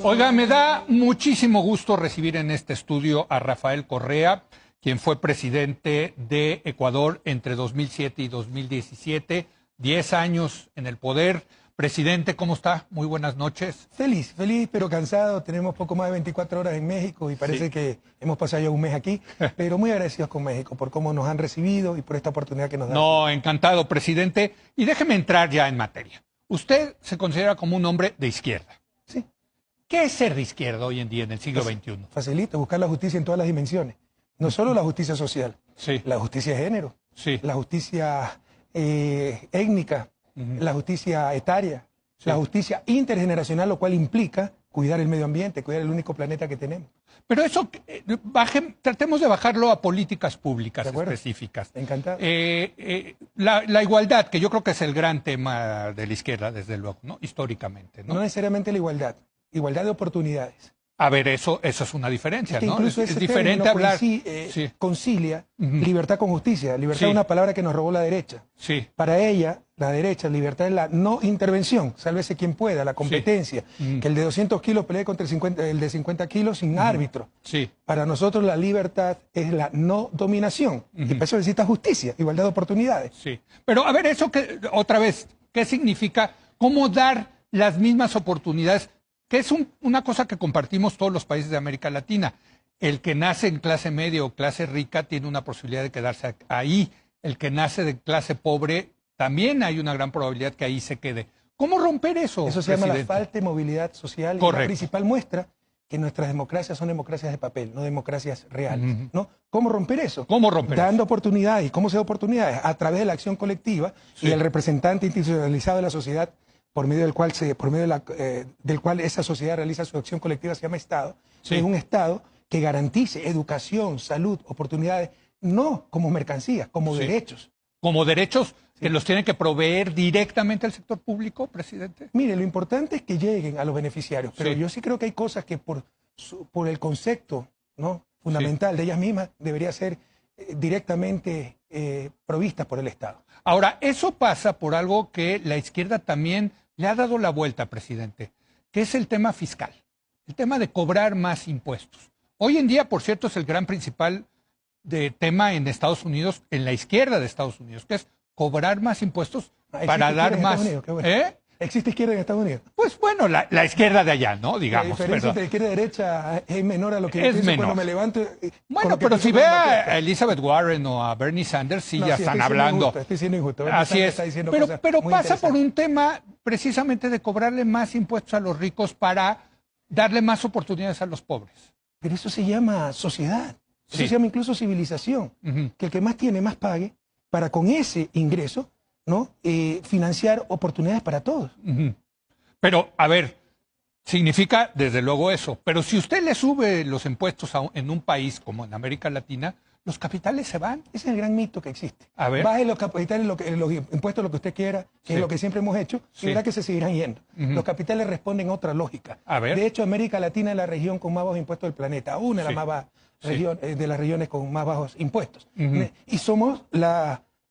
Oiga, me da muchísimo gusto recibir en este estudio a Rafael Correa, quien fue presidente de Ecuador entre 2007 y 2017, 10 años en el poder. Presidente, ¿cómo está? Muy buenas noches. Feliz, pero cansado. Tenemos poco más de 24 horas en México y parece que hemos pasado ya un mes aquí, pero muy agradecidos con México por cómo nos han recibido y por esta oportunidad que nos dan. No, encantado, presidente. Y déjeme entrar ya en materia. Usted se considera como un hombre de izquierda. Sí. ¿Qué es ser de izquierda hoy en día en el siglo XXI? Facilito, buscar la justicia en todas las dimensiones. No solo la justicia social, Sí. la justicia de género, Sí. la justicia étnica, la justicia etaria, la justicia intergeneracional, lo cual implica cuidar el medio ambiente, cuidar el único planeta que tenemos. Pero eso, tratemos de bajarlo a políticas públicas específicas. Encantado. La igualdad, que yo creo que es el gran tema de la izquierda, desde luego, ¿no? Históricamente, ¿no? No necesariamente la igualdad, igualdad de oportunidades. A ver, eso es una diferencia, Es que ¿no? incluso Es ese diferente término hablar. sí. Concilia libertad con justicia. Libertad Sí. es una palabra que nos robó la derecha. Sí. Para ella, la derecha, libertad es la no intervención, sálvese quien pueda, la competencia. Que el de 200 kilos pelee contra el de 50 kilos sin árbitro. Sí. Para nosotros la libertad es la no dominación. Y para eso necesita justicia, igualdad de oportunidades. Sí. Pero a ver, eso que, otra vez, ¿qué significa? ¿Cómo dar las mismas oportunidades? Que es una cosa que compartimos todos los países de América Latina. El que nace en clase media o clase rica tiene una posibilidad de quedarse ahí. El que nace de clase pobre, también hay una gran probabilidad que ahí se quede. ¿Cómo romper eso, Eso se llama la falta de movilidad social. Correcto. Y la principal muestra que nuestras democracias son democracias de papel, no democracias reales. ¿No? ¿Cómo romper eso? ¿Cómo romper Dando oportunidades. ¿Y cómo se da oportunidades? A través de la acción colectiva y del representante institucionalizado de la sociedad, por medio del cual del cual esa sociedad realiza su acción colectiva, se llama Estado. Sí. Es un Estado que garantice educación, salud, oportunidades, no como mercancías, como derechos. Como derechos que los tiene que proveer directamente el sector público, presidente. Mire, lo importante es que lleguen a los beneficiarios, pero yo sí creo que hay cosas que por el concepto, ¿no?, fundamental de ellas mismas debería ser directamente provistas por el Estado. Ahora, eso pasa por algo que la izquierda también le ha dado la vuelta, presidente, que es el tema fiscal, el tema de cobrar más impuestos. Hoy en día, por cierto, es el gran principal tema en Estados Unidos, en la izquierda de Estados Unidos, que es cobrar más impuestos para dar más. ¿Existe izquierda en Estados Unidos? Pues bueno, la izquierda de allá, ¿no? Digamos. La diferencia entre izquierda y derecha es menor a lo que yo pienso cuando me levanto. Bueno, pero si ve a Elizabeth Warren o a Bernie Sanders, sí, ya están hablando. Estoy siendo injusto. Así es. Pero pasa por un tema precisamente de cobrarle más impuestos a los ricos para darle más oportunidades a los pobres. Pero eso se llama sociedad. Eso se llama incluso civilización. Que el que más tiene, más pague para con ese ingreso, ¿no?, financiar oportunidades para todos. Pero, a ver, significa desde luego eso. Pero si usted le sube los impuestos en un país como en América Latina, los capitales se van. Ese es el gran mito que existe. A ver. Baje los capitales, los impuestos, lo que usted quiera, que es lo que siempre hemos hecho, y verá que se seguirán yendo. Los capitales responden a otra lógica. A ver. De hecho, América Latina es la región con más bajos impuestos del planeta, una de las más bajas de las regiones con más bajos impuestos. Y somos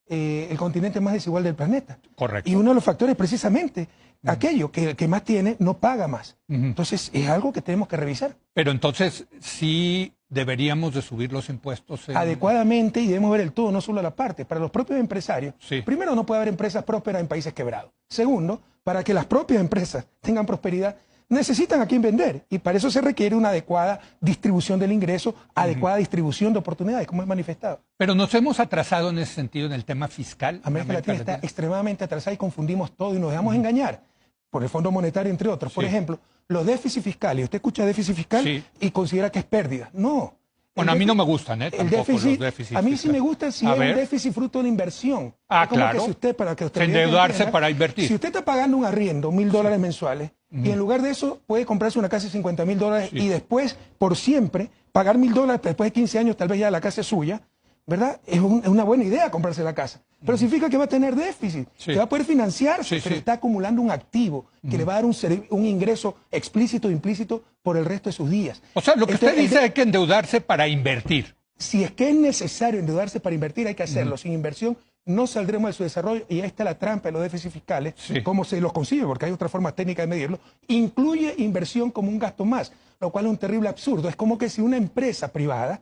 el continente más desigual del planeta. Correcto. Y uno de los factores precisamente, aquello que el que más tiene no paga más. Entonces es algo que tenemos que revisar. Pero entonces sí deberíamos de subir los impuestos. Adecuadamente, y debemos ver el todo, no solo la parte. Para los propios empresarios, primero, no puede haber empresas prósperas en países quebrados. Segundo, para que las propias empresas tengan prosperidad, necesitan a quién vender, y para eso se requiere una adecuada distribución del ingreso, adecuada distribución de oportunidades, como es manifestado. Pero nos hemos atrasado en ese sentido en el tema fiscal. América Latina está extremadamente atrasada y confundimos todo y nos dejamos engañar por el Fondo Monetario, entre otros. Por ejemplo, los déficits fiscales. Usted escucha déficit fiscal y considera que es pérdida. No. Bueno, a mí no me gustan, el déficit, a mí fiscales. Sí me gusta si es un déficit fruto de la inversión. Claro. Que si usted, para que usted endeudarse para invertir. Si usted está pagando un arriendo, $1.000 mensuales, y en lugar de eso puede comprarse una casa de $50.000 y después, por siempre, pagar $1.000, después de 15 años tal vez ya la casa es suya, ¿verdad? Es una buena idea comprarse la casa. Pero significa que va a tener déficit, que va a poder financiarse, pero está acumulando un activo que le va a dar un ingreso explícito o implícito por el resto de sus días. O sea, lo que usted dice hay que endeudarse para invertir. Si es que es necesario endeudarse para invertir, hay que hacerlo. Sin inversión no saldremos de su desarrollo, y ahí está la trampa de los déficits fiscales, cómo se los consigue, porque hay otras formas técnicas de medirlo, incluye inversión como un gasto más, lo cual es un terrible absurdo. Es como que si una empresa privada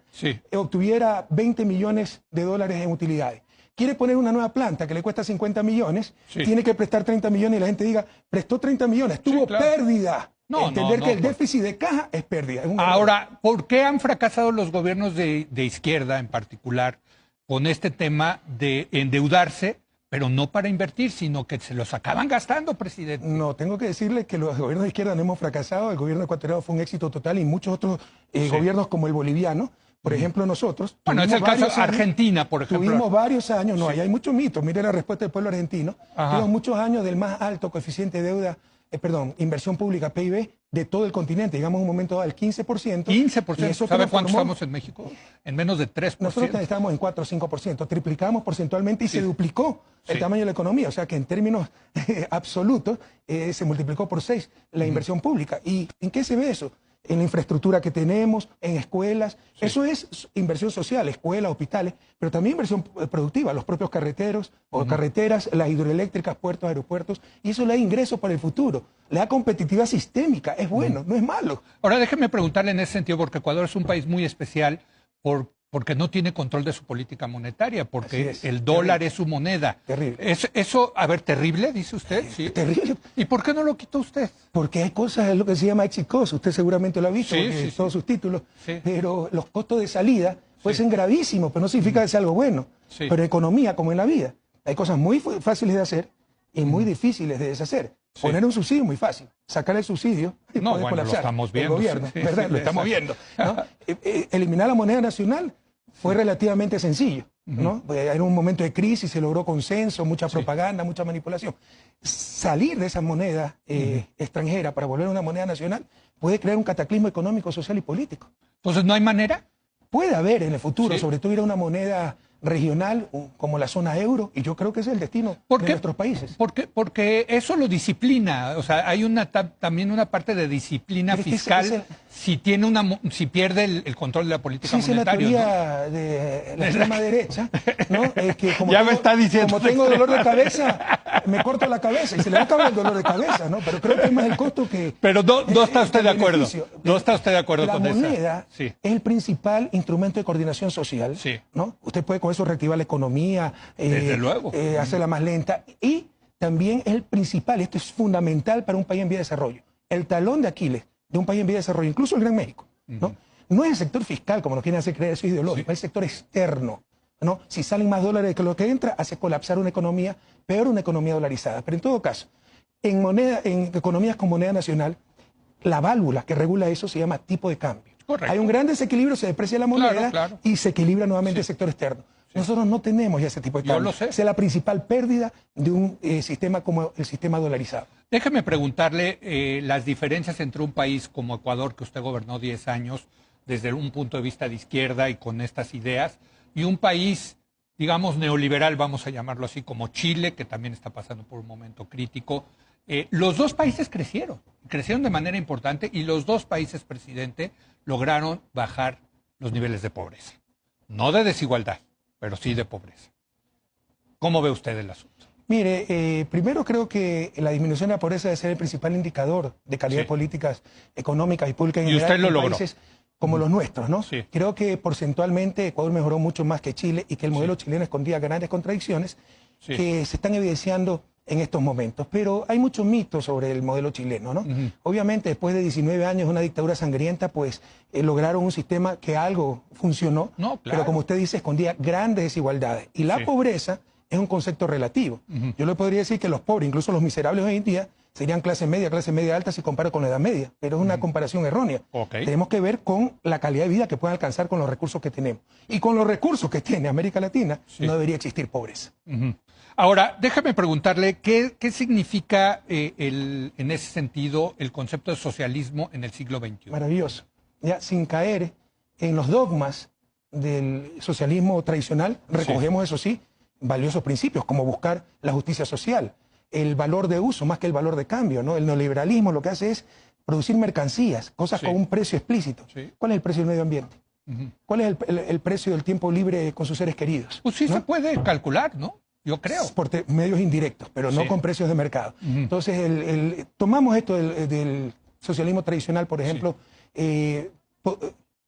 obtuviera 20 millones de dólares en utilidades, quiere poner una nueva planta que le cuesta 50 millones, tiene que prestar 30 millones y la gente diga, prestó 30 millones, tuvo pérdida. Entender que el déficit de caja es pérdida. Ahora, ¿por qué han fracasado los gobiernos de izquierda en particular con este tema de endeudarse, pero no para invertir, sino que se los acaban gastando, presidente? No, tengo que decirle que los gobiernos de izquierda no hemos fracasado. El gobierno ecuatoriano fue un éxito total y muchos otros gobiernos como el boliviano, por ejemplo, nosotros. Bueno, es el caso de Argentina, por ejemplo. Tuvimos varios años, ahí hay muchos mitos. Mire la respuesta del pueblo argentino. Tuvimos muchos años del más alto coeficiente de deuda, inversión pública, PIB, de todo el continente. Llegamos a un momento al 15%. 15%. ¿Sabe cuánto estamos en México? En menos de 3%. Nosotros estábamos en 4 o 5%. Triplicamos porcentualmente y se duplicó el tamaño de la economía. O sea que en términos absolutos se multiplicó por 6 la inversión pública. ¿Y en qué se ve eso? En la infraestructura que tenemos, en escuelas. Eso es inversión social, escuelas, hospitales, pero también inversión productiva, los propios carreteros o carreteras, las hidroeléctricas, puertos, aeropuertos, y eso le da ingresos para el futuro, le da competitividad sistémica, es bueno, no es malo. Ahora déjeme preguntarle en ese sentido, porque Ecuador es un país muy especial porque no tiene control de su política monetaria, porque el dólar es su moneda. Terrible. Eso, a ver, terrible, dice usted. Sí. Terrible. ¿Y por qué no lo quitó usted? Porque hay cosas, es lo que se llama exit cost, usted seguramente lo ha visto, todos sus títulos, pero los costos de salida pueden ser gravísimos, pero no significa que sea algo bueno. Pero en economía, como en la vida, hay cosas muy fáciles de hacer y muy difíciles de deshacer. Poner un subsidio es muy fácil. Sacar el subsidio y no, bueno, lo estamos viendo. El gobierno, ¿verdad? Lo estamos viendo. ¿No? Eliminar la moneda nacional fue relativamente sencillo, ¿no? En un momento de crisis se logró consenso, mucha propaganda, mucha manipulación. Salir de esa moneda extranjera para volver a una moneda nacional puede crear un cataclismo económico, social y político. Entonces, ¿no hay manera? Puede haber en el futuro, sobre todo ir a una moneda regional como la zona euro, y yo creo que ese es el destino de nuestros países. Porque eso lo disciplina, o sea, hay también una parte de disciplina fiscal si pierde el control de la política monetaria. Sí, es la teoría de la extrema derecha, ¿no? Es que como ya me está diciendo. Como tengo dolor de cabeza, me corto la cabeza y se le va a acabar el dolor de cabeza, ¿no? Pero creo que es más el costo que... Pero no está usted de acuerdo. No está usted de acuerdo con eso. La moneda es el principal instrumento de coordinación social, ¿no? Usted puede con eso reactivar la economía, desde luego, hacerla más lenta, y también es el principal, esto es fundamental para un país en vía de desarrollo, el talón de Aquiles de un país en vía de desarrollo, incluso el Gran México, ¿no? No es el sector fiscal, como nos quieren hacer creer, eso es ideológico, es el sector externo, ¿no? Si salen más dólares que lo que entra, hace colapsar una economía, peor una economía dolarizada. Pero en todo caso, en economías con moneda nacional, la válvula que regula eso se llama tipo de cambio. Correcto. Hay un gran desequilibrio, se deprecia la moneda y se equilibra nuevamente el sector externo. Nosotros no tenemos ya ese tipo de cambio. Yo lo sé. Esa es la principal pérdida de un sistema como el sistema dolarizado. Déjeme preguntarle las diferencias entre un país como Ecuador, que usted gobernó 10 años, desde un punto de vista de izquierda y con estas ideas, y un país, digamos, neoliberal, vamos a llamarlo así, como Chile, que también está pasando por un momento crítico. Los dos países crecieron de manera importante, y los dos países, presidente, lograron bajar los niveles de pobreza. No de desigualdad, pero sí de pobreza. ¿Cómo ve usted el asunto? Mire, primero creo que la disminución de la pobreza debe ser el principal indicador de calidad de políticas económicas y públicas en general en países como los nuestros, ¿no? Creo que porcentualmente Ecuador mejoró mucho más que Chile y que el modelo chileno escondía grandes contradicciones que se están evidenciando en estos momentos. Pero hay muchos mitos sobre el modelo chileno, ¿no? Obviamente, después de 19 años de una dictadura sangrienta, pues lograron un sistema que algo funcionó, pero como usted dice, escondía grandes desigualdades. Y la pobreza es un concepto relativo. Yo le podría decir que los pobres, incluso los miserables hoy en día, serían clase media alta si comparo con la edad media, pero es una comparación errónea. Tenemos que ver con la calidad de vida que pueden alcanzar con los recursos que tenemos. Y con los recursos que tiene América Latina, no debería existir pobreza. Ahora, déjame preguntarle, ¿qué significa en ese sentido el concepto de socialismo en el siglo XXI? Maravilloso. Ya, sin caer en los dogmas del socialismo tradicional, recogemos, eso sí, valiosos principios, como buscar la justicia social, el valor de uso más que el valor de cambio, ¿no? El neoliberalismo lo que hace es producir mercancías, cosas con un precio explícito. ¿Cuál es el precio del medio ambiente? ¿Cuál es el precio del tiempo libre con sus seres queridos? Pues sí, ¿no? Se puede calcular, ¿no? yo creo. Por medios indirectos, pero no con precios de mercado. Entonces, tomamos esto del socialismo tradicional, por ejemplo,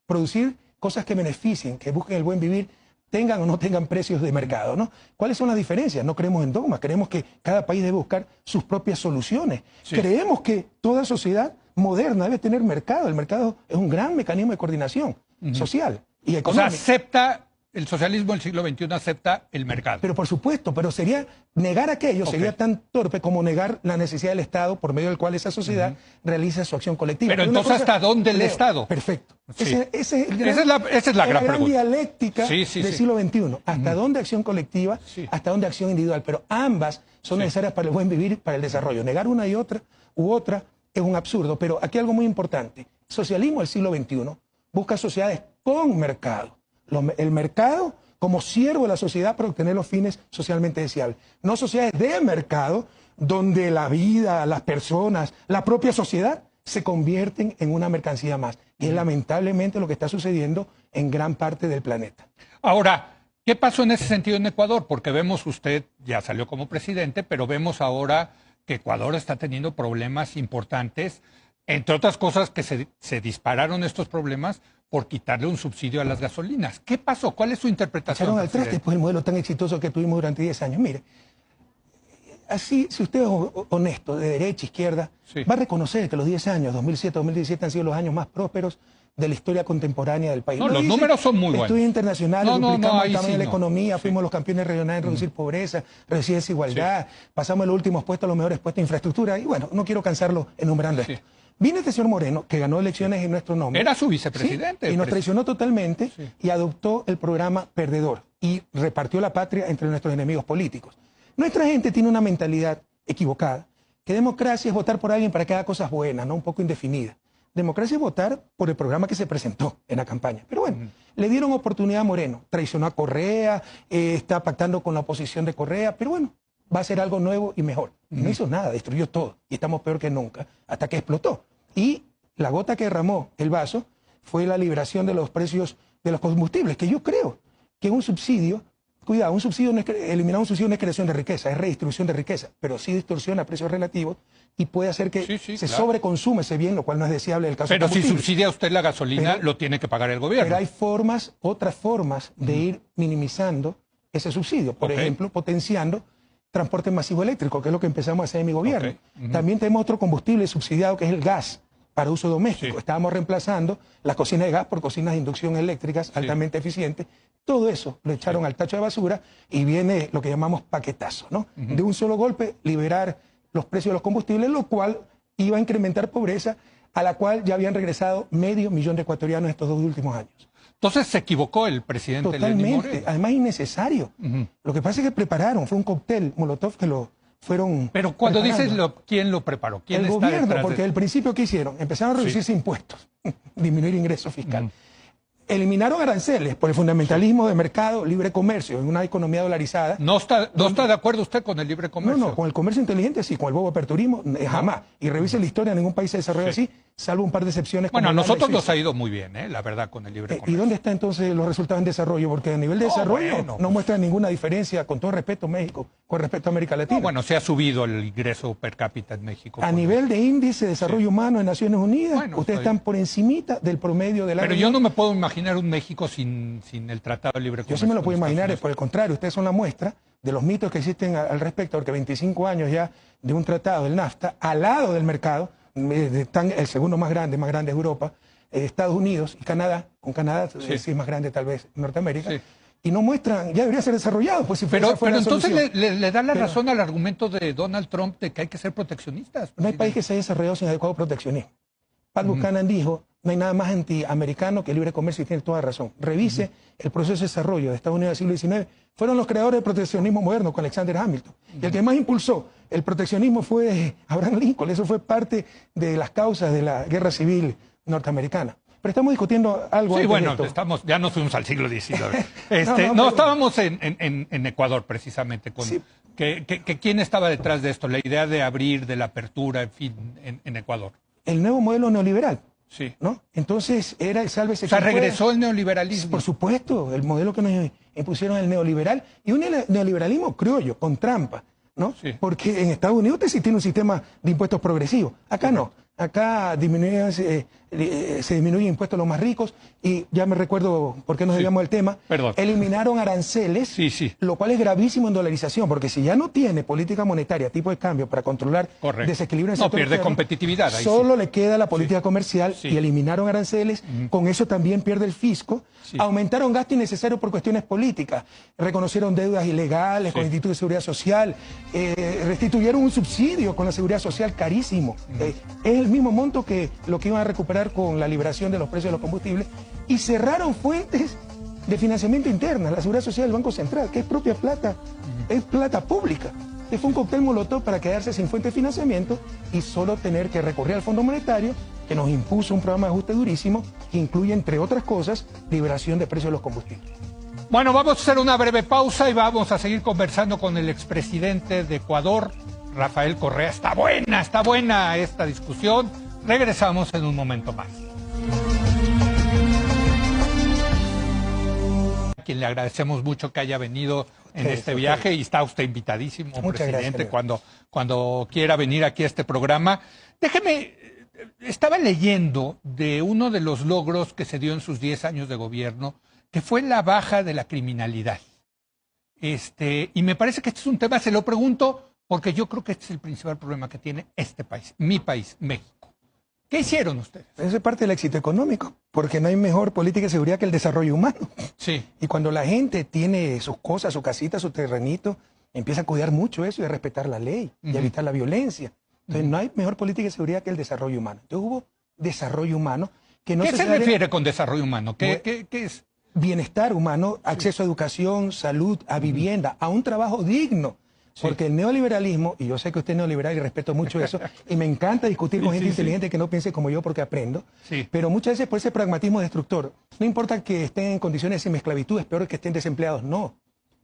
producir cosas que beneficien, que busquen el buen vivir, tengan o no tengan precios de mercado, ¿no? ¿Cuáles son las diferencias? No creemos en dogmas, creemos que cada país debe buscar sus propias soluciones. Creemos que toda sociedad moderna debe tener mercado. El mercado es un gran mecanismo de coordinación social y económica. O sea, acepta, el socialismo del siglo XXI acepta el mercado. Pero por supuesto, pero sería negar aquello, sería tan torpe como negar la necesidad del Estado por medio del cual esa sociedad realiza su acción colectiva. Pero entonces, ¿hasta dónde el Estado? Perfecto. Sí. Esa es la gran pregunta. dialéctica del siglo XXI. ¿Hasta dónde acción colectiva? ¿Hasta dónde acción individual? Pero ambas son necesarias para el buen vivir y para el desarrollo. Negar una y otra u otra es un absurdo. Pero aquí algo muy importante. El socialismo del siglo XXI busca sociedades con mercado. El mercado como siervo de la sociedad para obtener los fines socialmente deseables. No sociedades de mercado donde la vida, las personas, la propia sociedad se convierten en una mercancía más. Y es lamentablemente lo que está sucediendo en gran parte del planeta. Ahora, ¿qué pasó en ese sentido en Ecuador? Porque vemos, usted ya salió como presidente, pero vemos ahora que Ecuador está teniendo problemas importantes, entre otras cosas que se dispararon estos problemas por quitarle un subsidio a las gasolinas. ¿Qué pasó? ¿Cuál es su interpretación? Echaron al traste después el modelo tan exitoso que tuvimos durante 10 años. Mire, así, si usted es honesto, de derecha, izquierda, va a reconocer que los 10 años, 2007, 2017, han sido los años más prósperos de la historia contemporánea del país. No, los números son muy buenos. Estudios internacionales, duplicamos el tamaño de la economía, Sí. fuimos los campeones regionales en reducir pobreza, reducir desigualdad, pasamos de los últimos puestos a los mejores puestos de infraestructura, y bueno, no quiero cansarlo enumerando esto. Vino este señor Moreno, que ganó elecciones en nuestro nombre. Era su vicepresidente. Y nos traicionó totalmente y adoptó el programa perdedor y repartió la patria entre nuestros enemigos políticos. Nuestra gente tiene una mentalidad equivocada, que democracia es votar por alguien para que haga cosas buenas, no un poco indefinida. Democracia es votar por el programa que se presentó en la campaña. Pero bueno, le dieron oportunidad a Moreno, traicionó a Correa, está pactando con la oposición de Correa, pero bueno, va a hacer algo nuevo y mejor. No hizo nada, destruyó todo y estamos peor que nunca, hasta que explotó. Y la gota que derramó el vaso fue la liberación de los precios de los combustibles, que yo creo que un subsidio, cuidado, eliminar un subsidio no es creación de riqueza, es redistribución de riqueza, pero sí distorsiona precios relativos y puede hacer que se sobreconsume ese bien, lo cual no es deseable en el caso de Pero si subsidia usted la gasolina, lo tiene que pagar el gobierno. Pero hay otras formas de ir minimizando ese subsidio. Por ejemplo, potenciando transporte masivo eléctrico, que es lo que empezamos a hacer en mi gobierno. También tenemos otro combustible subsidiado que es el gas para uso doméstico. Estábamos reemplazando las cocinas de gas por cocinas de inducción eléctricas altamente eficientes. Todo eso lo echaron al tacho de basura y viene lo que llamamos paquetazo, ¿no? De un solo golpe liberar los precios de los combustibles, lo cual iba a incrementar pobreza, a la cual ya habían regresado 500.000 de ecuatorianos estos 2 últimos años. Entonces se equivocó el presidente Lenín Moreno. Totalmente, además innecesario. Lo que pasa es que prepararon, fue un cóctel Molotov que lo fueron Pero cuando preparando. dices ¿quién lo preparó? ¿Quién el está gobierno, detrás porque de al principio ¿qué hicieron? Empezaron a reducirse impuestos, disminuir ingresos fiscales. Eliminaron aranceles por el fundamentalismo de mercado, libre comercio, en una economía dolarizada. ¿No está de acuerdo usted con el libre comercio? No, con el comercio inteligente sí, con el bobo aperturismo jamás. Y revise la historia, ningún país se desarrolla así, salvo un par de excepciones. Bueno, a nosotros nos ha ido muy bien, la verdad, con el libre comercio. ¿Y dónde están entonces los resultados en desarrollo? Porque a nivel de desarrollo no muestra ninguna diferencia, con todo respeto, México, con respecto a América Latina. No, bueno, se ha subido el ingreso per cápita en México. A nivel de índice de desarrollo humano en Naciones Unidas, ustedes están por encimita del promedio de la... Pero yo no me puedo imaginar un México sin el Tratado de Libre Comercio. Yo sí me lo puedo imaginar, por el contrario, ustedes son la muestra de los mitos que existen al respecto, porque 25 años ya de un tratado del NAFTA, al lado del mercado, están el segundo más grande de Europa, Estados Unidos y Canadá, con Canadá sí es más grande tal vez Norteamérica, y no muestran, ya debería ser desarrollado. Pues si pero entonces le da la razón al argumento de Donald Trump de que hay que ser proteccionistas. No hay país que se haya desarrollado sin adecuado proteccionismo. Pat Buchanan dijo, no hay nada más antiamericano que el libre comercio, y tiene toda razón. Revise el proceso de desarrollo de Estados Unidos del siglo XIX. Fueron los creadores del proteccionismo moderno con Alexander Hamilton. Y el que más impulsó el proteccionismo fue Abraham Lincoln. Eso fue parte de las causas de la guerra civil norteamericana. Pero estamos discutiendo algo. Sí, bueno, ya nos fuimos al siglo XIX. Estábamos en Ecuador precisamente. ¿Quién estaba detrás de esto? La idea de abrir, de la apertura, en fin, en Ecuador. El nuevo modelo neoliberal. Sí. ¿no? Entonces era el sálvese O sea, quien pueda. regresó el neoliberalismo. Por supuesto, el modelo que nos impusieron el neoliberal, y un neoliberalismo criollo, con trampa, ¿no? Sí. Porque en Estados Unidos sí tiene un sistema de impuestos progresivos. Acá no. Acá se disminuyen impuestos a los más ricos, y ya me recuerdo por qué nos desviamos del tema. Perdón. Eliminaron aranceles, Sí. lo cual es gravísimo en dolarización, porque si ya no tiene política monetaria, tipo de cambio para controlar desequilibrio en el No, sector pierde externo, competitividad. Ahí solo le queda la política comercial, Sí. y eliminaron aranceles. Con eso también pierde el fisco. Sí. Aumentaron gasto innecesario por cuestiones políticas. Reconocieron deudas ilegales con el Instituto de Seguridad Social. Restituyeron un subsidio con la Seguridad Social carísimo. Es el mismo monto que lo que iban a recuperar con la liberación de los precios de los combustibles. Y cerraron fuentes de financiamiento interna, la Seguridad Social del Banco Central, que es propia plata, es plata pública. Fue un cóctel molotov para quedarse sin fuente de financiamiento y solo tener que recurrir al Fondo Monetario, que nos impuso un programa de ajuste durísimo, que incluye, entre otras cosas, liberación de precios de los combustibles. Bueno, vamos a hacer una breve pausa y vamos a seguir conversando con el expresidente de Ecuador, Rafael Correa. Está buena esta discusión. Regresamos en un momento más. A quien le agradecemos mucho que haya venido en este viaje, y está usted invitadísimo, Muchas presidente, gracias, cuando quiera venir aquí a este programa. Déjeme, estaba leyendo de uno de los logros que se dio en sus 10 años de gobierno, que fue la baja de la criminalidad. Y me parece que este es un tema, se lo pregunto, porque yo creo que este es el principal problema que tiene este país, mi país, México. ¿Qué hicieron ustedes? Eso es parte del éxito económico, porque no hay mejor política de seguridad que el desarrollo humano. Sí. Y cuando la gente tiene sus cosas, su casita, su terrenito, empieza a cuidar mucho eso y a respetar la ley y a evitar la violencia. Entonces no hay mejor política de seguridad que el desarrollo humano. Entonces hubo desarrollo humano que no ¿Qué se refiere con desarrollo humano? ¿Qué es? Bienestar humano, acceso a educación, salud, a vivienda, a un trabajo digno. Porque el neoliberalismo, y yo sé que usted es neoliberal y respeto mucho eso, y me encanta discutir con gente inteligente que no piense como yo porque aprendo, pero muchas veces por ese pragmatismo destructor, no importa que estén en condiciones de semiesclavitud, es peor que estén desempleados, no.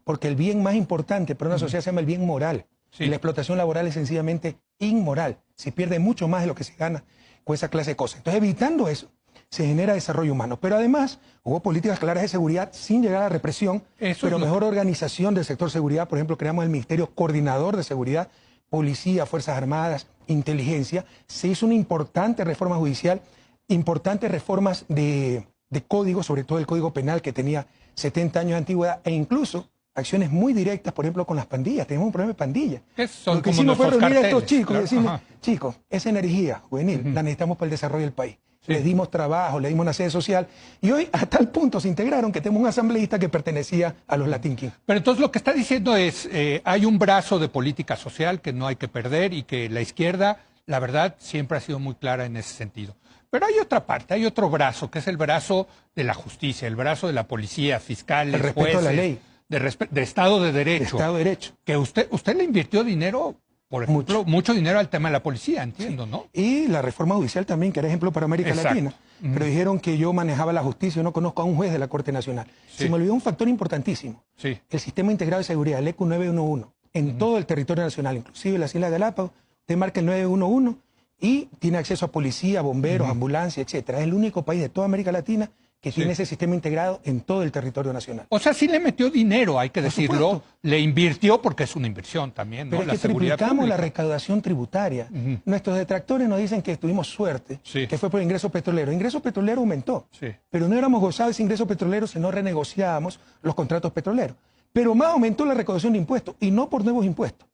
Porque el bien más importante para una sociedad se llama el bien moral. Y la explotación laboral es sencillamente inmoral. Se pierde mucho más de lo que se gana con esa clase de cosas. Entonces, evitando eso, se genera desarrollo humano. Pero además, hubo políticas claras de seguridad sin llegar a la represión, pero mejor organización del sector seguridad. Por ejemplo, creamos el Ministerio Coordinador de Seguridad, Policía, Fuerzas Armadas, Inteligencia. Se hizo una importante reforma judicial, importantes reformas de código, sobre todo el Código Penal, que tenía 70 años de antigüedad, e incluso acciones muy directas, por ejemplo, con las pandillas. Tenemos un problema de pandillas. Lo que hicimos fue reunir a estos chicos y decirles, chicos, esa energía juvenil la necesitamos para el desarrollo del país. Les dimos trabajo, les dimos una sede social, y hoy a tal punto se integraron que tenemos un asambleísta que pertenecía a los Latin Kings. Pero entonces lo que está diciendo es, hay un brazo de política social que no hay que perder, y que la izquierda, la verdad, siempre ha sido muy clara en ese sentido. Pero hay otra parte, hay otro brazo, que es el brazo de la justicia, el brazo de la policía, fiscales, el respeto jueces, a la ley. De Estado de Derecho. De Estado de Derecho. Que usted le invirtió dinero, por ejemplo, mucho dinero al tema de la policía, entiendo, ¿no? Y la reforma judicial también, que era ejemplo para América Latina. Pero dijeron que yo manejaba la justicia, yo no conozco a un juez de la Corte Nacional. Se me olvidó un factor importantísimo. El Sistema Integrado de Seguridad, el ECU 911, en todo el territorio nacional, inclusive las Islas Galápagos, usted marca el 911 y tiene acceso a policía, bomberos, ambulancia, etcétera. Es el único país de toda América Latina que tiene ese sistema integrado en todo el territorio nacional. O sea, sí le metió dinero, hay que decirlo, le invirtió, porque es una inversión también, ¿no? Pero es que triplicamos la recaudación tributaria. Nuestros detractores nos dicen que tuvimos suerte, que fue por el ingreso petrolero. El ingreso petrolero aumentó, pero no hubiéramos gozado de ese ingreso petrolero si no renegociábamos los contratos petroleros. Pero más aumentó la recaudación de impuestos, y no por nuevos impuestos.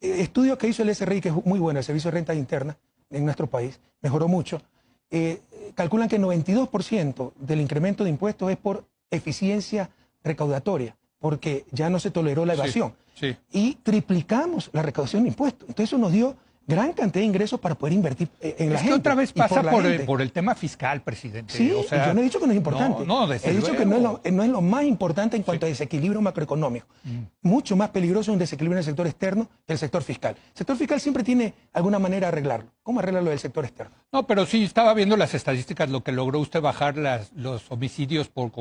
Estudio que hizo el SRI, que es muy bueno, el Servicio de Rentas Internas en nuestro país, mejoró mucho. Calculan que el 92% del incremento de impuestos es por eficiencia recaudatoria, porque ya no se toleró la evasión. Y triplicamos la recaudación de impuestos. Entonces eso nos dio gran cantidad de ingresos para poder invertir en la gente. Es que otra vez pasa por el tema fiscal, presidente. Sí, o sea, yo no he dicho que no es importante. He dicho que no es lo más importante en cuanto a desequilibrio macroeconómico. Mucho más peligroso un desequilibrio en el sector externo que el sector fiscal. El sector fiscal siempre tiene alguna manera de arreglarlo. ¿Cómo arreglarlo del sector externo? No, pero sí, estaba viendo las estadísticas, lo que logró usted bajar los homicidios por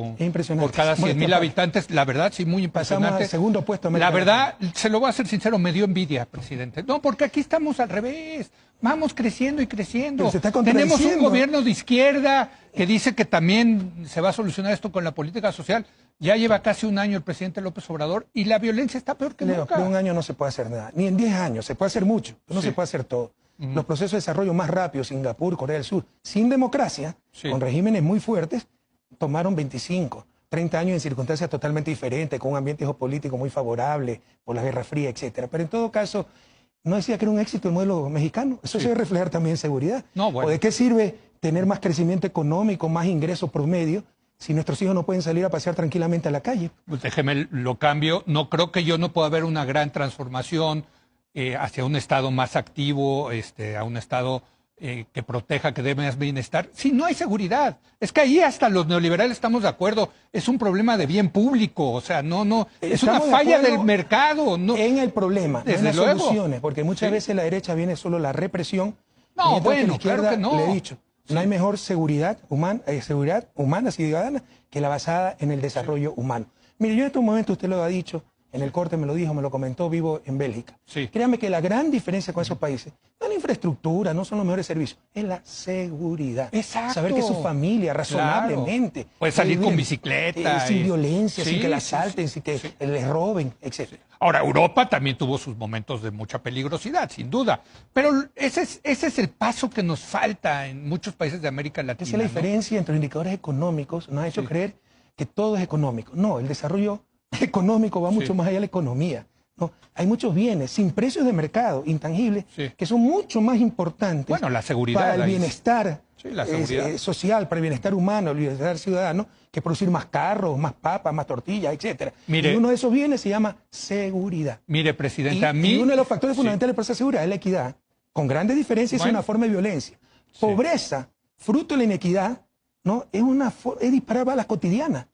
cada 100,000 habitantes. La verdad, sí, muy impresionante. Pasamos al segundo puesto. La verdad, se lo voy a ser sincero, me dio envidia, presidente. No, porque aquí estamos al revés. vamos creciendo y creciendo. Pero se está Tenemos un contradiciendo. gobierno de izquierda que dice que también se va a solucionar esto con la política social. Ya lleva casi un año el presidente López Obrador y la violencia está peor que Leo, nunca. de un año no se puede hacer nada, ni en 10 años, se puede hacer mucho, pero no Sí. se puede hacer todo. Los procesos de desarrollo más rápidos, Singapur, Corea del Sur, sin democracia, Sí. con regímenes muy fuertes, tomaron 25, 30 años en circunstancias totalmente diferentes, con un ambiente geopolítico muy favorable, por la Guerra Fría, etcétera. Pero en todo caso, no decía que era un éxito el modelo mexicano, eso se debe reflejar también en seguridad. No, bueno. ¿O de qué sirve tener más crecimiento económico, más ingresos promedio, si nuestros hijos no pueden salir a pasear tranquilamente a la calle? Pues déjeme lo cambio. No creo que yo no pueda haber una gran transformación hacia un Estado más activo, a un Estado que proteja, que dé más bienestar, si no hay seguridad. Es que ahí hasta los neoliberales estamos de acuerdo. Es un problema de bien público, o sea, no, es una Estamos de falla acuerdo del mercado. No. En el problema, no en Desde las luego. soluciones, porque muchas Sí. veces la derecha viene solo la represión. No, mientras que bueno, la izquierda, claro que no. le he dicho, no hay mejor seguridad humana ciudadana que la basada en el desarrollo humano. Mire, yo en estos momentos, usted lo ha dicho, en el corte me lo dijo, me lo comentó, vivo en Bélgica. Sí. Créame que la gran diferencia con esos países no es la infraestructura, no son los mejores servicios, es la seguridad. Exacto. Saber que su familia, razonablemente, Claro. Puede salir vivir con bicicleta sin y- violencia, sin Sí, que la sí, asalten, sin que les roben, etc. Ahora, Europa también tuvo sus momentos de mucha peligrosidad, sin duda. Pero ese es el paso que nos falta en muchos países de América Latina. Esa es la ¿no? diferencia entre los indicadores económicos. Nos ha hecho creer que todo es económico. No, el desarrollo económico va mucho más allá de la economía. No, hay muchos bienes sin precios de mercado, intangibles, Sí. que son mucho más importantes Bueno, la seguridad para el ahí. bienestar Sí, la seguridad. social, para el bienestar humano, el bienestar ciudadano, que producir más carros, más papas, más tortillas, etcétera. Mire- Y uno de esos bienes se llama seguridad. Mire, presidente, Y, a mí... y uno de los factores Sí. fundamentales para esa seguridad es la equidad. Con grandes diferencias es Bueno. una forma de violencia. Pobreza, fruto de la inequidad, ¿no? Es disparar balas cotidianas.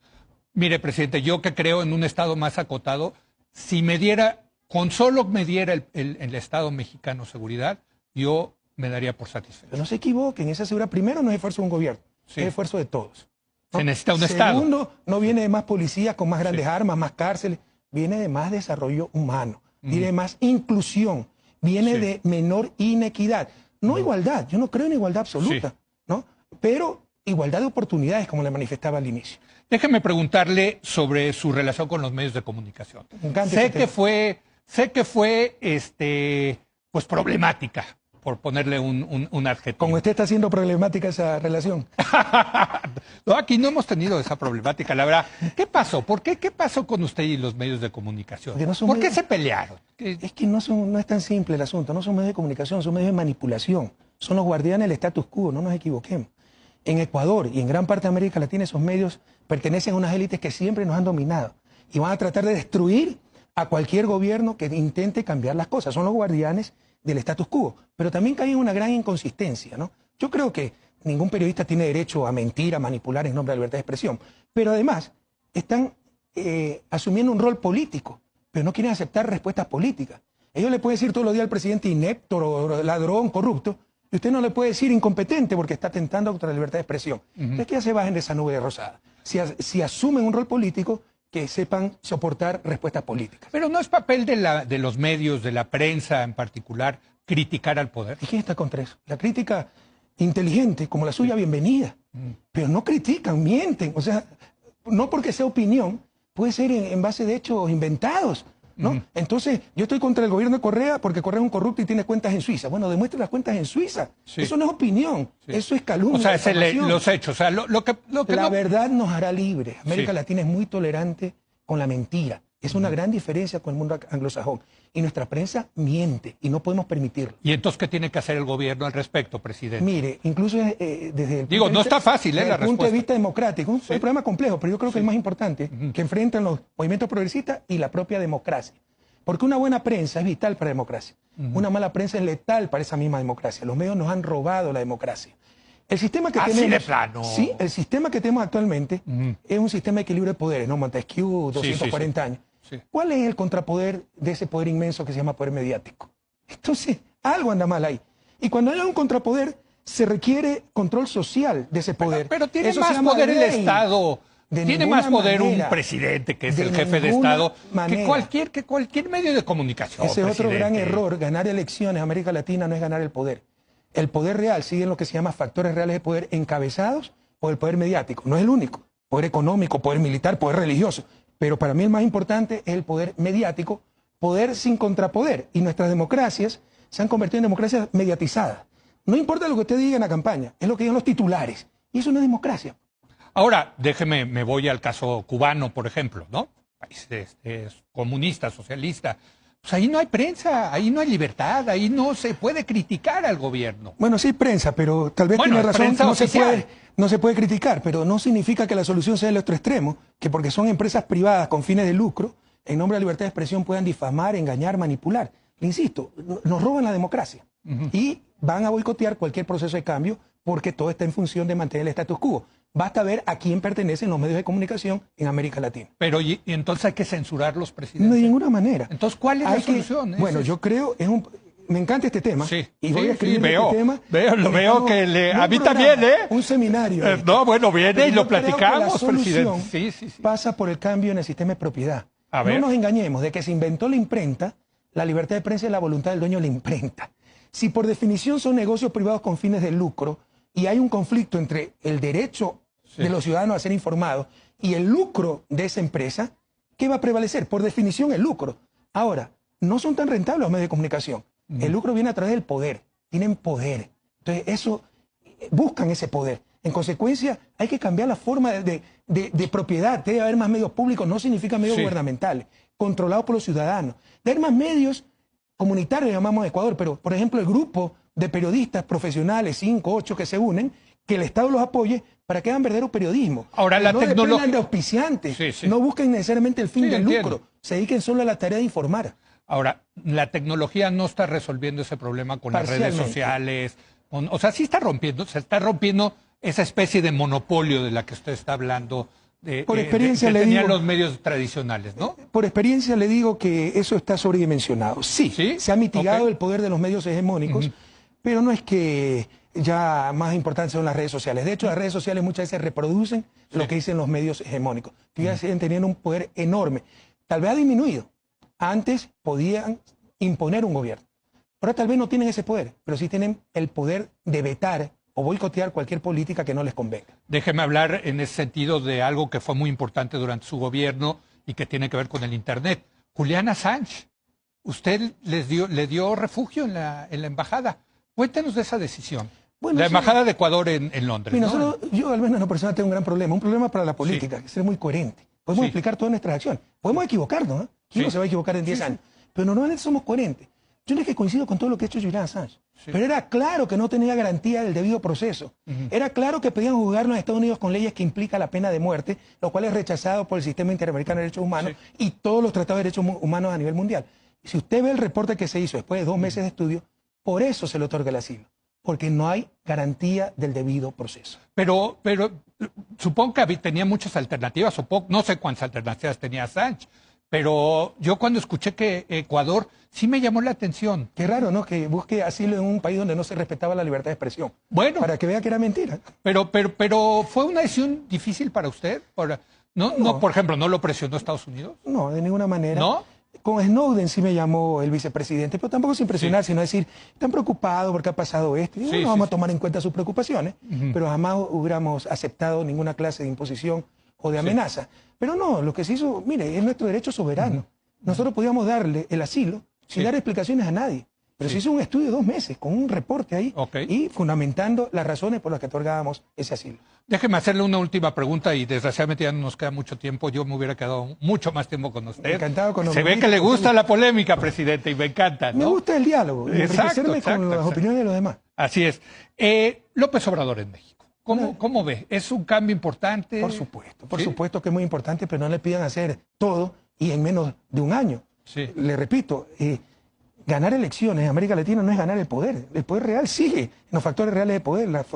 Mire, presidente, yo que creo en un Estado más acotado, si me diera, con solo me diera el Estado mexicano seguridad, yo me daría por satisfecho. Pero no se equivoquen, esa seguridad primero no es esfuerzo de un gobierno, Sí. es esfuerzo de todos. ¿no? Se necesita un Estado. Segundo, no viene de más policías con más grandes armas, más cárceles, viene de más desarrollo humano, viene de más inclusión, viene Sí. de menor inequidad. No igualdad, yo no creo en igualdad absoluta, ¿no? Pero igualdad de oportunidades, como le manifestaba al inicio. Déjeme preguntarle sobre su relación con los medios de comunicación. Me encanta Sé ese que fue, pues problemática, por ponerle un adjetivo. Con usted está siendo problemática esa relación. No, aquí no hemos tenido esa problemática, la verdad. ¿Qué pasó? ¿Por qué? ¿Qué pasó con usted y los medios de comunicación? Porque no son ¿Por qué medios- se pelearon? Es que no es tan simple el asunto, no son medios de comunicación, son medios de manipulación, son los guardianes del status quo, no nos equivoquemos. En Ecuador y en gran parte de América Latina esos medios pertenecen a unas élites que siempre nos han dominado y van a tratar de destruir a cualquier gobierno que intente cambiar las cosas, son los guardianes del status quo, pero también caen en una gran inconsistencia, ¿no? Yo creo que ningún periodista tiene derecho a mentir, a manipular en nombre de la libertad de expresión, pero además están asumiendo un rol político, pero no quieren aceptar respuestas políticas. Ellos le pueden decir todos los días al presidente inepto, o ladrón, corrupto, y usted no le puede decir incompetente porque está atentando contra la libertad de expresión. Entonces, que ya se bajen de esa nube rosada. Si asumen un rol político, que sepan soportar respuestas políticas. Pero no es papel de los medios, de la prensa en particular, criticar al poder. ¿Y quién está contra eso? La crítica inteligente, como la suya, bienvenida. Pero no critican, mienten. O sea, no porque sea opinión, puede ser en base de hechos inventados, ¿no? Entonces, yo estoy contra el gobierno de Correa porque Correa es un corrupto y tiene cuentas en Suiza. Bueno, demuestre las cuentas en Suiza. Sí. Eso no es opinión, eso es calumnia. O sea, es difamación. los hechos. O sea, lo que La no- verdad nos hará libres. América Sí. Latina es muy tolerante con la mentira. Es una gran diferencia con el mundo anglosajón. Y nuestra prensa miente y no podemos permitirlo. ¿Y entonces qué tiene que hacer el gobierno al respecto, presidente? Mire, incluso desde el Digo, punto no de vista- está fácil, desde la el punto de respuesta. vista democrático, es un problema complejo, pero yo creo que el más importante, que enfrentan los movimientos progresistas y la propia democracia. Porque una buena prensa es vital para la democracia. Una mala prensa es letal para esa misma democracia. Los medios nos han robado la democracia. El sistema que Así tenemos, de plano. Sí, el sistema que tenemos actualmente es un sistema de equilibrio de poderes, ¿no? Montesquieu, 240 años. Sí. ¿Cuál es el contrapoder de ese poder inmenso que se llama poder mediático? Entonces, algo anda mal ahí. Y cuando hay un contrapoder, se requiere control social de ese poder. Pero tiene Eso se más llama poder el ley. Estado. De Tiene ninguna más poder manera. un presidente, que es De el jefe de ninguna Estado, manera. que cualquier medio de comunicación. Ese es otro gran presidente. error. Ganar elecciones en América Latina no es ganar el poder. El poder real sigue en lo que se llama factores reales de poder encabezados por el poder mediático. No es el único. Poder económico, poder militar, poder religioso. Pero para mí el más importante es el poder mediático, poder sin contrapoder. Y nuestras democracias se han convertido en democracias mediatizadas. No importa lo que usted diga en la campaña, es lo que digan los titulares. Y eso no es democracia. Ahora, déjeme, me voy al caso cubano, por ejemplo, ¿no? País comunista, socialista. Pues ahí no hay prensa, ahí no hay libertad, ahí no se puede criticar al gobierno. Bueno, sí hay prensa, pero tal vez tiene razón, no se puede criticar, pero no significa que la solución sea el otro extremo, que porque son empresas privadas con fines de lucro, en nombre de la libertad de expresión puedan difamar, engañar, manipular. Le insisto, nos roban la democracia y van a boicotear cualquier proceso de cambio porque todo está en función de mantener el status quo. Basta ver a quién pertenecen los medios de comunicación en América Latina. Pero y entonces hay que censurar los presidentes. No de ninguna manera. Entonces, ¿cuál es la solución? Bueno, yo creo, me encanta este tema. Sí, y voy a escribir este tema. Veo que a mí también, ¿eh? Un seminario. No, bueno, viene y lo platicamos, presidente. Sí. Pasa por el cambio en el sistema de propiedad. A ver. No nos engañemos, de que se inventó la imprenta, la libertad de prensa es la voluntad del dueño de la imprenta. Si por definición son negocios privados con fines de lucro y hay un conflicto entre el derecho de los ciudadanos a ser informados y el lucro de esa empresa, ¿qué va a prevalecer? Por definición el lucro. Ahora, no son tan rentables los medios de comunicación. El lucro viene a través del poder. Tienen poder. Entonces, buscan ese poder. En consecuencia, hay que cambiar la forma de propiedad. Debe haber más medios públicos, no significa medios gubernamentales, controlados por los ciudadanos. Debe haber más medios comunitarios, llamamos Ecuador, pero, por ejemplo, el grupo de periodistas profesionales, 5, 8, que se unen, que el Estado los apoye para que hagan verdadero periodismo. Ahora, la tecnología... No dependan de auspiciantes, no busquen necesariamente el fin del lucro, se dediquen solo a la tarea de informar. Ahora, la tecnología no está resolviendo ese problema con las redes sociales. O sea, sí se está rompiendo esa especie de monopolio de la que usted está hablando. Por experiencia le tenían digo, los medios tradicionales, ¿no? Por experiencia le digo que eso está sobredimensionado. Sí, se ha mitigado el poder de los medios hegemónicos, pero no es que ya más importantes son las redes sociales. De hecho, las redes sociales muchas veces reproducen lo que dicen los medios hegemónicos, que ya siguen teniendo un poder enorme. Tal vez ha disminuido. Antes podían imponer un gobierno. Ahora tal vez no tienen ese poder, pero sí tienen el poder de vetar o boicotear cualquier política que no les convenga. Déjeme hablar en ese sentido de algo que fue muy importante durante su gobierno y que tiene que ver con el Internet. Julian Assange, usted le dio refugio en la embajada. Cuéntenos de esa decisión. Bueno, la embajada de Ecuador en Londres. Mira, ¿no? Yo al menos en lo personal tengo un gran problema. Un problema para la política, que es ser muy coherente. Podemos explicar todas nuestras acciones. Podemos equivocarnos, ¿eh? ¿Quién no se va a equivocar en 10 años? Pero normalmente somos coherentes. Yo no es que coincido con todo lo que ha hecho Julian Assange, pero era claro que no tenía garantía del debido proceso. Era claro que podían juzgarlo en Estados Unidos con leyes que implican la pena de muerte, lo cual es rechazado por el Sistema Interamericano de Derechos Humanos y todos los tratados de derechos humanos a nivel mundial. Si usted ve el reporte que se hizo después de 2 meses de estudio, por eso se le otorga el asilo, porque no hay garantía del debido proceso. Pero supongo que tenía muchas alternativas, no sé cuántas alternativas tenía Assange, pero yo cuando escuché que Ecuador, sí me llamó la atención. Qué raro, ¿no? Que busque asilo en un país donde no se respetaba la libertad de expresión. Bueno. Para que vea que era mentira. Pero ¿fue una decisión difícil para usted? No, por ejemplo, ¿no lo presionó Estados Unidos? No, de ninguna manera. ¿No? Con Snowden sí me llamó el vicepresidente, pero tampoco sin presionar, sino decir, están preocupados porque ha pasado esto. Y no vamos a tomar en cuenta sus preocupaciones, pero jamás hubiéramos aceptado ninguna clase de imposición o de amenaza. Pero no, lo que se hizo, mire, es nuestro derecho soberano. Nosotros podíamos darle el asilo sin dar explicaciones a nadie. Pero se hizo un estudio de 2 meses, con un reporte ahí, y fundamentando las razones por las que otorgábamos ese asilo. Déjeme hacerle una última pregunta, y desgraciadamente ya no nos queda mucho tiempo. Yo me hubiera quedado mucho más tiempo con usted. Encantado con Se ve que le gusta la polémica, presidente, y me encanta, ¿no? Me gusta el diálogo, enriquecerme con las opiniones de los demás. Así es. López Obrador en México. ¿Cómo ve? ¿Es un cambio importante? Por supuesto que es muy importante, pero no le pidan hacer todo y en menos de un año. Le repito, ganar elecciones en América Latina no es ganar el poder. El poder real sigue en los factores reales de poder, los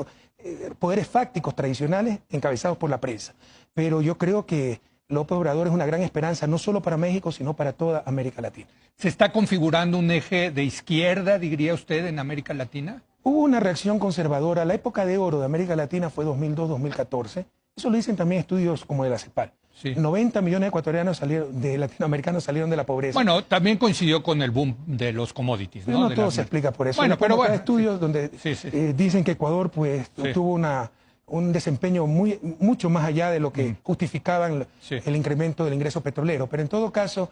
poderes fácticos tradicionales encabezados por la prensa. Pero yo creo que López Obrador es una gran esperanza, no solo para México, sino para toda América Latina. ¿Se está configurando un eje de izquierda, diría usted, en América Latina? Hubo una reacción conservadora. La época de oro de América Latina fue 2002-2014. Eso lo dicen también estudios como de la CEPAL. Sí. 90 millones de ecuatorianos de latinoamericanos salieron de la pobreza. Bueno, también coincidió con el boom de los commodities, pero ¿no? no todo se explica por eso. Bueno, pero bueno. Hay estudios donde dicen que Ecuador pues tuvo un desempeño mucho más allá de lo que justificaban el incremento del ingreso petrolero. Pero en todo caso,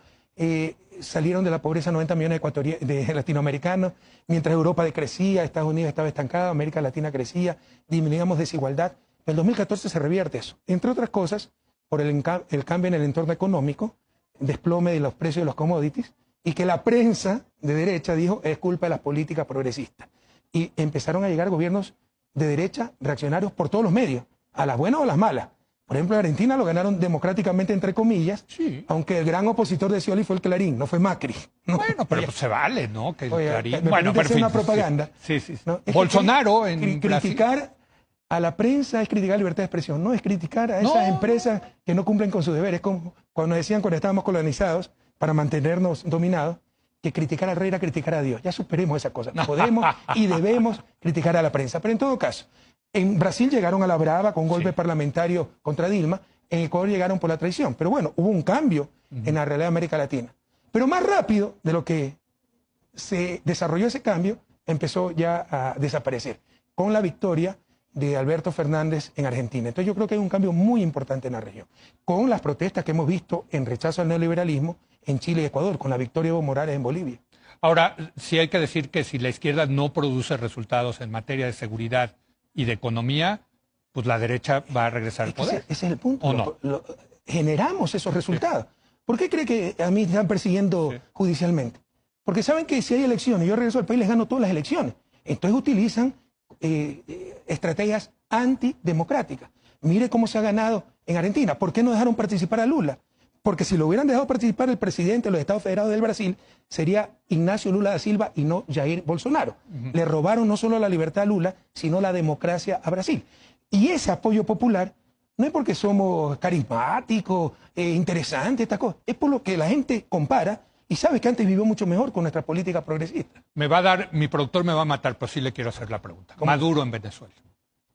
salieron de la pobreza 90 millones de latinoamericanos, mientras Europa decrecía, Estados Unidos estaba estancado, América Latina crecía, disminuíamos desigualdad. En el 2014 se revierte eso, entre otras cosas, por el cambio en el entorno económico, desplome de los precios de los commodities, y que la prensa de derecha dijo es culpa de las políticas progresistas. Y empezaron a llegar gobiernos de derecha reaccionarios por todos los medios, a las buenas o a las malas. Por ejemplo, en Argentina lo ganaron democráticamente, entre comillas, aunque el gran opositor de Scioli fue el Clarín, no fue Macri. ¿no? Bueno, pero pues se vale, ¿no? Que el Clarín... Bueno, pero una propaganda. ¿no? Bolsonaro en criticar a la prensa es criticar la libertad de expresión, no es criticar a esas empresas que no cumplen con sus deberes. Como cuando decían cuando estábamos colonizados, para mantenernos dominados, que criticar al rey era criticar a Dios. Ya superemos esa cosa. Podemos y debemos criticar a la prensa. Pero en todo caso, en Brasil llegaron a la brava con golpe parlamentario contra Dilma, en Ecuador llegaron por la traición. Pero bueno, hubo un cambio en la realidad de América Latina. Pero más rápido de lo que se desarrolló ese cambio, empezó ya a desaparecer, con la victoria de Alberto Fernández en Argentina. Entonces yo creo que hay un cambio muy importante en la región, con las protestas que hemos visto en rechazo al neoliberalismo en Chile y Ecuador, con la victoria de Evo Morales en Bolivia. Ahora, sí hay que decir que si la izquierda no produce resultados en materia de seguridad y de economía, pues la derecha va a regresar al poder. Ese es el punto. ¿O no? Generamos esos resultados. ¿Por qué cree que a mí me están persiguiendo judicialmente? Porque saben que si hay elecciones, yo regreso al país, les gano todas las elecciones. Entonces utilizan estrategias antidemocráticas. Mire cómo se ha ganado en Argentina. ¿Por qué no dejaron participar a Lula? Porque si lo hubieran dejado participar el presidente de los Estados Federados del Brasil, sería Ignacio Lula da Silva y no Jair Bolsonaro. Le robaron no solo la libertad a Lula, sino la democracia a Brasil. Y ese apoyo popular no es porque somos carismáticos, interesantes, estas cosas. Es por lo que la gente compara y sabe que antes vivió mucho mejor con nuestra política progresista. Mi productor me va a matar, pero sí le quiero hacer la pregunta. Maduro en Venezuela.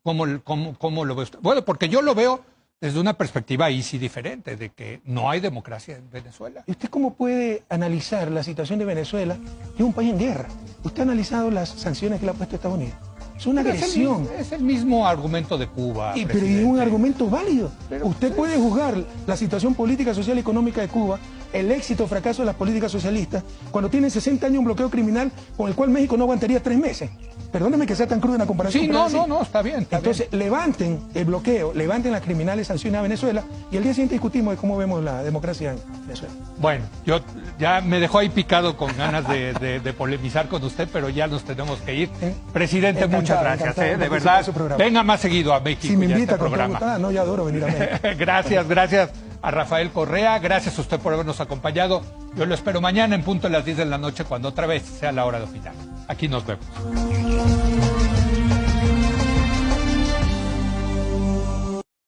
¿Cómo lo ve usted? Bueno, porque yo lo veo desde una perspectiva ahí sí diferente, de que no hay democracia en Venezuela. ¿Y usted cómo puede analizar la situación de Venezuela? Es un país en guerra. ¿Usted ha analizado las sanciones que le ha puesto Estados Unidos? Es una agresión. Es el mismo argumento de Cuba. Pero es un argumento válido. Usted puede juzgar la situación política, social y económica de Cuba, el éxito o fracaso de las políticas socialistas, cuando tienen 60 años un bloqueo criminal con el cual México no aguantaría 3 meses. Perdóneme que sea tan cruda una comparación. Sí, no, está bien. Entonces, levanten el bloqueo, levanten las criminales sanciones a Venezuela y al día siguiente discutimos de cómo vemos la democracia en Venezuela. Bueno, yo ya me dejó ahí picado con ganas de polemizar con usted, pero ya nos tenemos que ir. Presidente, muchas gracias, de verdad. Venga más seguido a México. Si me invita con programa. No, yo adoro venir a México. Gracias a Rafael Correa, gracias a usted por habernos acompañado. Yo lo espero mañana en punto de las 10 de la noche, cuando otra vez sea la hora de opinar. Aquí nos vemos.